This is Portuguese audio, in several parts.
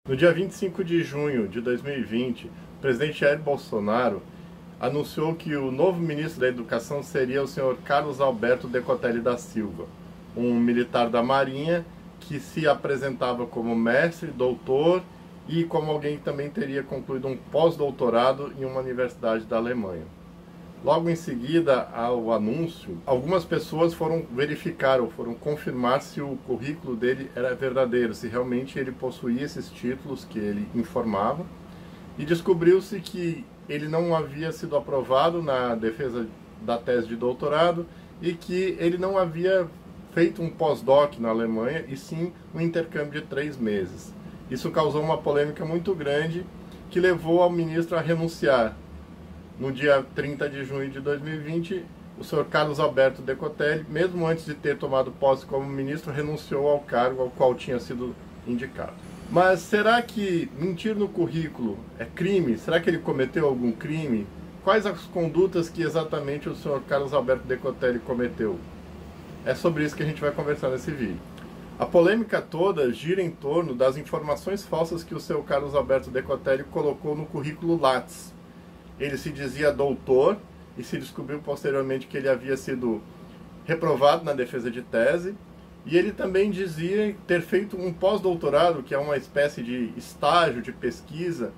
No dia 25 de junho de 2020, o presidente Jair Bolsonaro anunciou que o novo ministro da Educação seria o senhor Carlos Alberto Decotelli da Silva, um militar da Marinha que se apresentava como mestre, doutor e como alguém que também teria concluído um pós-doutorado em uma universidade da Alemanha. Logo em seguida ao anúncio, algumas pessoas foram verificar ou foram confirmar se o currículo dele era verdadeiro, se realmente ele possuía esses títulos que ele informava, e descobriu-se que ele não havia sido aprovado na defesa da tese de doutorado e que ele não havia feito um pós-doc na Alemanha, e sim um intercâmbio de 3 meses. Isso causou uma polêmica muito grande que levou ao ministro a renunciar. No dia 30 de junho de 2020, o senhor Carlos Alberto Decotelli, mesmo antes de ter tomado posse como ministro, renunciou ao cargo ao qual tinha sido indicado. Mas será que mentir no currículo é crime? Será que ele cometeu algum crime? Quais as condutas que exatamente o senhor Carlos Alberto Decotelli cometeu? É sobre isso que a gente vai conversar nesse vídeo. A polêmica toda gira em torno das informações falsas que o senhor Carlos Alberto Decotelli colocou no currículo Lattes. Ele se dizia doutor e se descobriu posteriormente que ele havia sido reprovado na defesa de tese. E ele também dizia ter feito um pós-doutorado, que é uma espécie de estágio de pesquisa,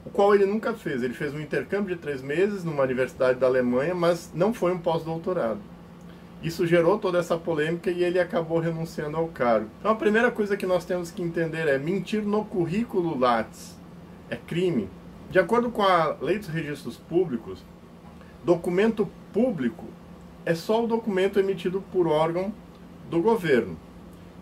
o qual ele nunca fez. Ele fez um intercâmbio de 3 meses numa universidade da Alemanha, mas não foi um pós-doutorado. Isso gerou toda essa polêmica e ele acabou renunciando ao cargo. Então a primeira coisa que nós temos que entender é: mentir no currículo Lattes é crime? De acordo com a Lei dos Registros Públicos, documento público é só o documento emitido por órgão do governo.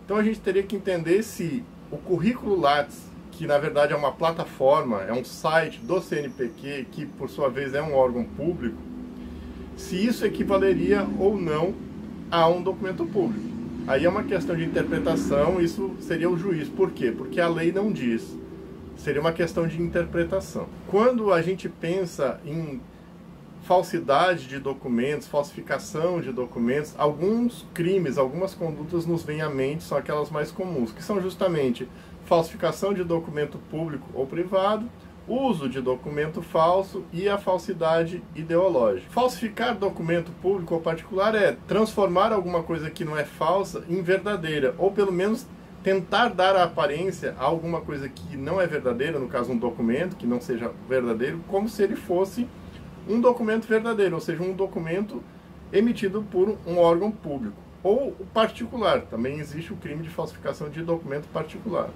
Então a gente teria que entender se o currículo Lattes, que na verdade é uma plataforma, é um site do CNPq, que por sua vez é um órgão público, se isso equivaleria ou não a um documento público. Aí é uma questão de interpretação, isso seria o juiz. Por quê? Porque a lei não diz. Seria uma questão de interpretação. Quando a gente pensa em falsidade de documentos, falsificação de documentos, alguns crimes, algumas condutas nos vêm à mente, são aquelas mais comuns, que são justamente falsificação de documento público ou privado, uso de documento falso e a falsidade ideológica. Falsificar documento público ou particular é transformar alguma coisa que não é falsa em verdadeira, ou pelo menos tentar dar a aparência a alguma coisa que não é verdadeira, no caso um documento que não seja verdadeiro, como se ele fosse um documento verdadeiro, ou seja, um documento emitido por um órgão público. Ou particular, também existe o crime de falsificação de documento particular.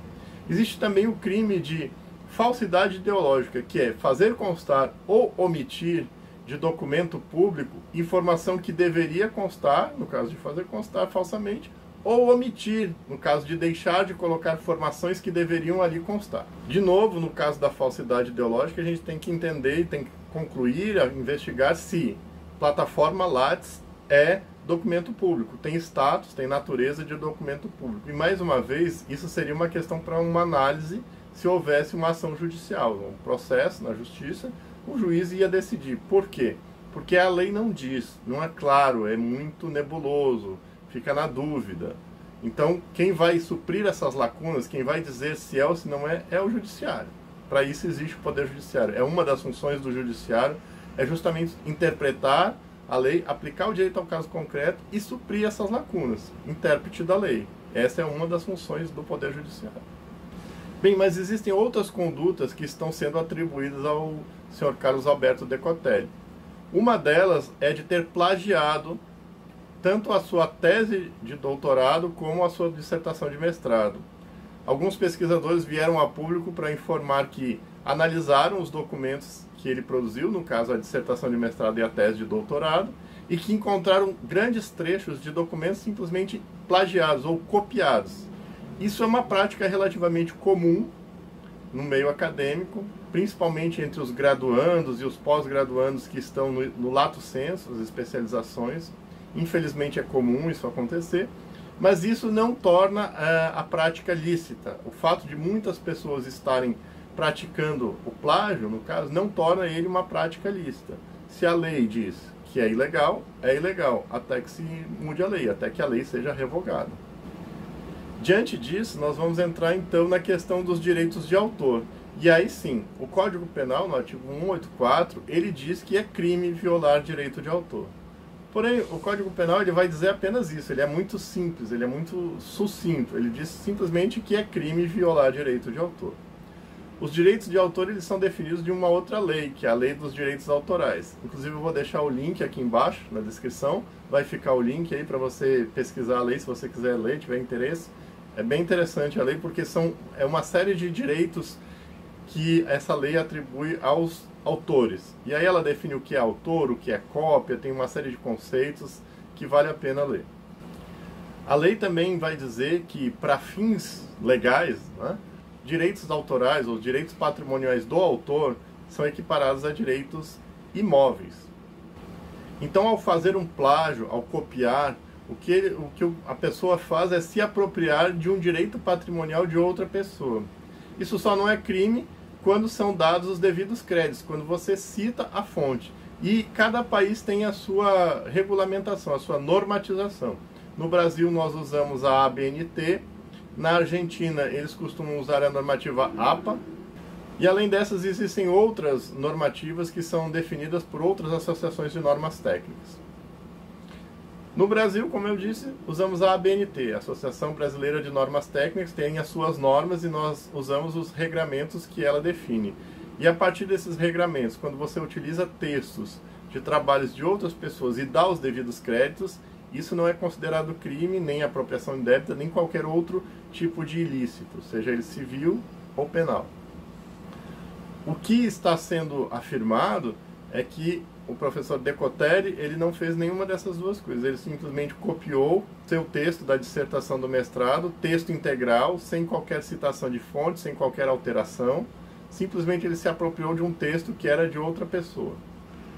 Existe também o crime de falsidade ideológica, que é fazer constar ou omitir de documento público informação que deveria constar, no caso de fazer constar falsamente, ou omitir, no caso de deixar de colocar informações que deveriam ali constar. De novo, no caso da falsidade ideológica, a gente tem que entender e tem que concluir, investigar se plataforma Lattes é documento público, tem status, tem natureza de documento público. E mais uma vez, isso seria uma questão para uma análise se houvesse uma ação judicial, um processo na justiça, o juiz ia decidir. Por quê? Porque a lei não diz, não é claro, é muito nebuloso, fica na dúvida. Então, quem vai suprir essas lacunas, quem vai dizer se é ou se não é, é o judiciário. Para isso existe o Poder Judiciário. É uma das funções do judiciário, é justamente interpretar a lei, aplicar o direito ao caso concreto e suprir essas lacunas, intérprete da lei. Essa é uma das funções do Poder Judiciário. Bem, mas existem outras condutas que estão sendo atribuídas ao senhor Carlos Alberto Decotelli. Uma delas é de ter plagiado tanto a sua tese de doutorado como a sua dissertação de mestrado. Alguns pesquisadores vieram a público para informar que analisaram os documentos que ele produziu, no caso a dissertação de mestrado e a tese de doutorado, e que encontraram grandes trechos de documentos simplesmente plagiados ou copiados. Isso é uma prática relativamente comum no meio acadêmico, principalmente entre os graduandos e os pós-graduandos que estão no lato sensu, as especializações. Infelizmente é comum isso acontecer, mas isso não torna a prática lícita. O fato de muitas pessoas estarem praticando o plágio, no caso, não torna ele uma prática lícita. Se a lei diz que é ilegal, até que se mude a lei, até que a lei seja revogada. Diante disso, nós vamos entrar então na questão dos direitos de autor. E aí sim, o Código Penal, no artigo 184, ele diz que é crime violar direito de autor. Porém, o Código Penal ele vai dizer apenas isso, ele é muito simples, ele é muito sucinto, ele diz simplesmente que é crime violar direito de autor. Os direitos de autor eles são definidos de uma outra lei, que é a Lei dos Direitos Autorais. Inclusive eu vou deixar o link aqui embaixo, na descrição, vai ficar o link aí para você pesquisar a lei, se você quiser ler, tiver interesse. É bem interessante a lei porque é uma série de direitos que essa lei atribui aos autores. E aí ela define o que é autor, o que é cópia, tem uma série de conceitos que vale a pena ler. A lei também vai dizer que para fins legais, né, direitos autorais ou direitos patrimoniais do autor são equiparados a direitos imóveis. Então, ao fazer um plágio, ao copiar, o que a pessoa faz é se apropriar de um direito patrimonial de outra pessoa. Isso só não é crime quando são dados os devidos créditos, quando você cita a fonte. E cada país tem a sua regulamentação, a sua normatização. No Brasil, nós usamos a ABNT. Na Argentina, eles costumam usar a normativa APA. E além dessas, existem outras normativas que são definidas por outras associações de normas técnicas. No Brasil, como eu disse, usamos a ABNT, a Associação Brasileira de Normas Técnicas, tem as suas normas e nós usamos os regramentos que ela define. E a partir desses regramentos, quando você utiliza textos de trabalhos de outras pessoas e dá os devidos créditos, isso não é considerado crime, nem apropriação indébita, nem qualquer outro tipo de ilícito, seja ele civil ou penal. O que está sendo afirmado é que o professor Decotelli, ele não fez nenhuma dessas duas coisas. Ele simplesmente copiou seu texto da dissertação do mestrado, texto integral, sem qualquer citação de fonte, sem qualquer alteração. Simplesmente ele se apropriou de um texto que era de outra pessoa.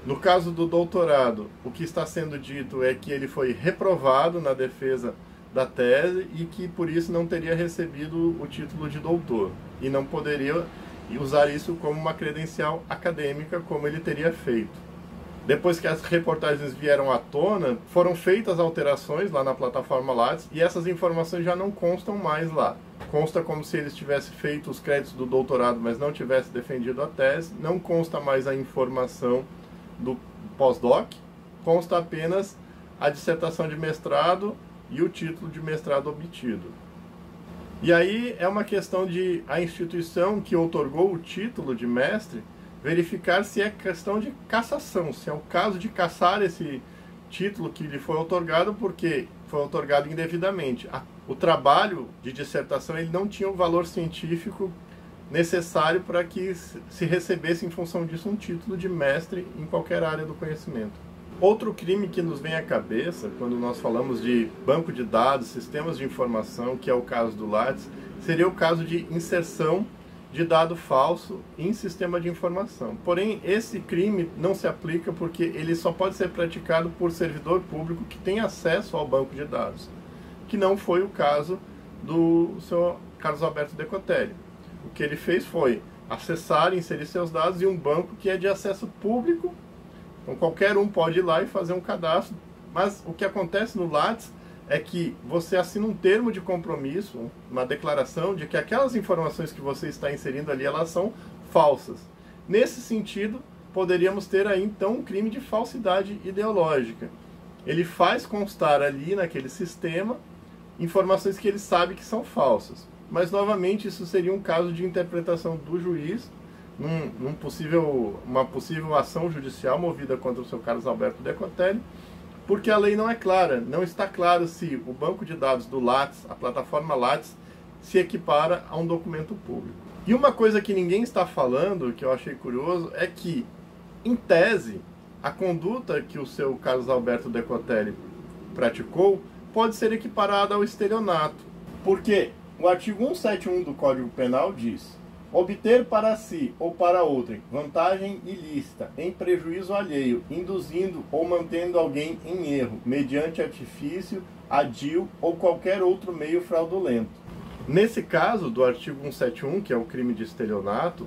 No caso do doutorado, o que está sendo dito é que ele foi reprovado na defesa da tese e que por isso não teria recebido o título de doutor e não poderia usar isso como uma credencial acadêmica como ele teria feito. Depois que as reportagens vieram à tona, foram feitas alterações lá na plataforma Lattes e essas informações já não constam mais lá. Consta como se ele tivesse feito os créditos do doutorado, mas não tivesse defendido a tese. Não consta mais a informação do pós-doc, consta apenas a dissertação de mestrado e o título de mestrado obtido. E aí é uma questão de a instituição que outorgou o título de mestre verificar se é questão de cassação, se é o caso de cassar esse título que lhe foi outorgado porque foi outorgado indevidamente. O trabalho de dissertação ele não tinha o valor científico necessário para que se recebesse em função disso um título de mestre em qualquer área do conhecimento. Outro crime que nos vem à cabeça quando nós falamos de banco de dados, sistemas de informação, que é o caso do Lattes, seria o caso de inserção de dado falso em sistema de informação. Porém, esse crime não se aplica porque ele só pode ser praticado por servidor público que tem acesso ao banco de dados, que não foi o caso do Sr. Carlos Alberto Decotelli. O que ele fez foi acessar e inserir seus dados em um banco que é de acesso público, então qualquer um pode ir lá e fazer um cadastro, mas o que acontece no Lattes é que você assina um termo de compromisso, uma declaração de que aquelas informações que você está inserindo ali, elas são falsas. Nesse sentido, poderíamos ter aí então um crime de falsidade ideológica. Ele faz constar ali naquele sistema informações que ele sabe que são falsas. Mas novamente isso seria um caso de interpretação do juiz, uma possível ação judicial movida contra o Sr. Carlos Alberto Decotelli, porque a lei não é clara, não está claro se o banco de dados do Lattes, a plataforma Lattes, se equipara a um documento público. E uma coisa que ninguém está falando, que eu achei curioso, é que, em tese, a conduta que o seu Carlos Alberto Decotelli praticou pode ser equiparada ao estelionato. Porque o artigo 171 do Código Penal diz: obter para si ou para outrem vantagem ilícita, em prejuízo alheio, induzindo ou mantendo alguém em erro, mediante artifício, adil ou qualquer outro meio fraudulento. Nesse caso do artigo 171, que é o crime de estelionato,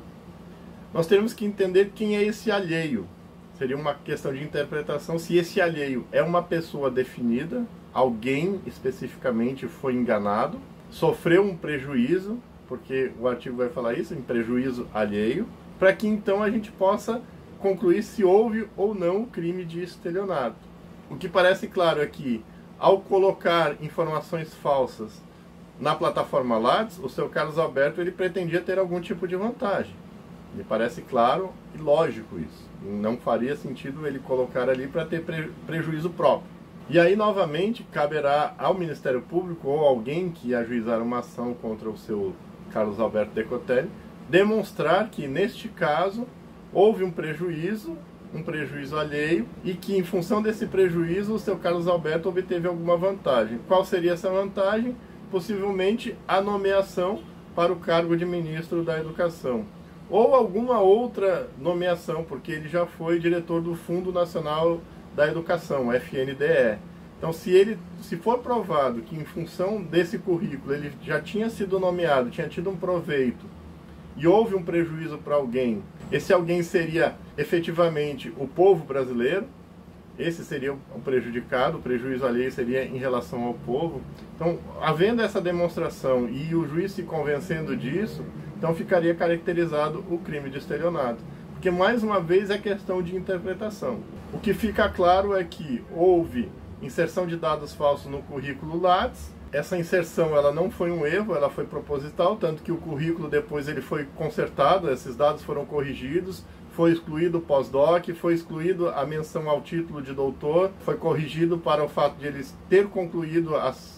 nós temos que entender quem é esse alheio. Seria uma questão de interpretação se esse alheio é uma pessoa definida, alguém especificamente foi enganado, sofreu um prejuízo, porque o artigo vai falar isso, em prejuízo alheio, para que então a gente possa concluir se houve ou não crime de estelionato. O que parece claro é que, ao colocar informações falsas na plataforma Lattes, o seu Carlos Alberto ele pretendia ter algum tipo de vantagem. Me parece claro e lógico isso. Não faria sentido ele colocar ali para ter prejuízo próprio. E aí, novamente, caberá ao Ministério Público ou alguém que ajuizar uma ação contra o seu Carlos Alberto Decotelli demonstrar que, neste caso, houve um prejuízo alheio e que, em função desse prejuízo, o seu Carlos Alberto obteve alguma vantagem. Qual seria essa vantagem? Possivelmente a nomeação para o cargo de ministro da Educação. Ou alguma outra nomeação, porque ele já foi diretor do Fundo Nacional da Educação, FNDE. Então, se for provado que, em função desse currículo, ele já tinha sido nomeado, tinha tido um proveito, e houve um prejuízo para alguém, esse alguém seria efetivamente o povo brasileiro, esse seria o prejudicado, o prejuízo alheio seria em relação ao povo. Então, havendo essa demonstração e o juiz se convencendo disso, então ficaria caracterizado o crime de estelionato. Porque, mais uma vez, é questão de interpretação. O que fica claro é que houve inserção de dados falsos no currículo Lattes. Essa inserção ela não foi um erro, ela foi proposital, tanto que o currículo depois ele foi consertado, esses dados foram corrigidos, foi excluído o pós-doc, foi excluído a menção ao título de doutor, foi corrigido para o fato de eles ter concluído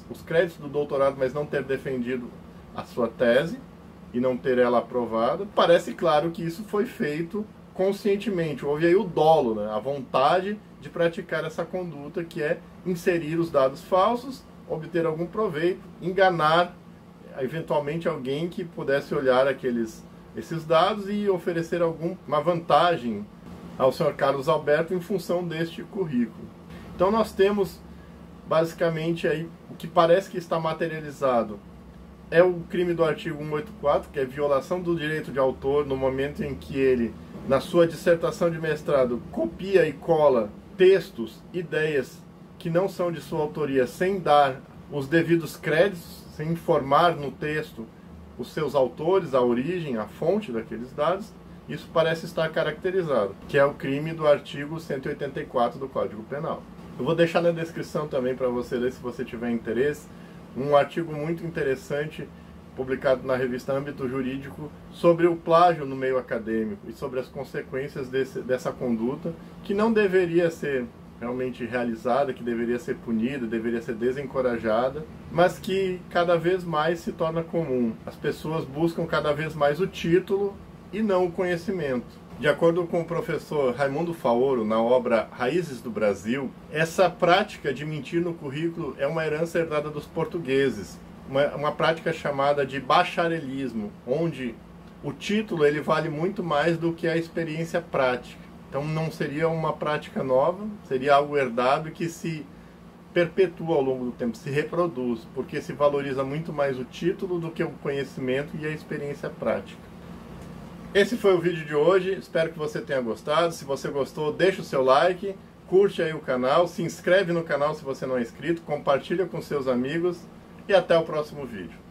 os créditos do doutorado, mas não ter defendido a sua tese e não ter ela aprovada. Parece claro que isso foi feito conscientemente, houve aí o dolo, né? A vontade de praticar essa conduta, que é inserir os dados falsos, obter algum proveito, enganar eventualmente alguém que pudesse olhar esses dados e oferecer alguma vantagem ao senhor Carlos Alberto em função deste currículo. Então nós temos basicamente aí o que parece que está materializado é o crime do artigo 184, que é violação do direito de autor no momento em que ele, na sua dissertação de mestrado, copia e cola textos, ideias que não são de sua autoria, sem dar os devidos créditos, sem informar no texto os seus autores, a origem, a fonte daqueles dados. Isso parece estar caracterizado, que é o crime do artigo 184 do Código Penal. Eu vou deixar na descrição também para você ler, se você tiver interesse, um artigo muito interessante publicado na revista Âmbito Jurídico sobre o plágio no meio acadêmico e sobre as consequências dessa conduta, que não deveria ser realmente realizada, que deveria ser punida, deveria ser desencorajada, mas que cada vez mais se torna comum. As pessoas buscam cada vez mais o título e não o conhecimento. De acordo com o professor Raimundo Faoro, na obra Raízes do Brasil, essa prática de mentir no currículo é uma herança herdada dos portugueses, uma prática chamada de bacharelismo, onde o título ele vale muito mais do que a experiência prática. Então não seria uma prática nova, seria algo herdado que se perpetua ao longo do tempo, se reproduz, porque se valoriza muito mais o título do que o conhecimento e a experiência prática. Esse foi o vídeo de hoje, espero que você tenha gostado. Se você gostou, deixa o seu like, curte aí o canal, se inscreve no canal se você não é inscrito, compartilha com seus amigos e até o próximo vídeo.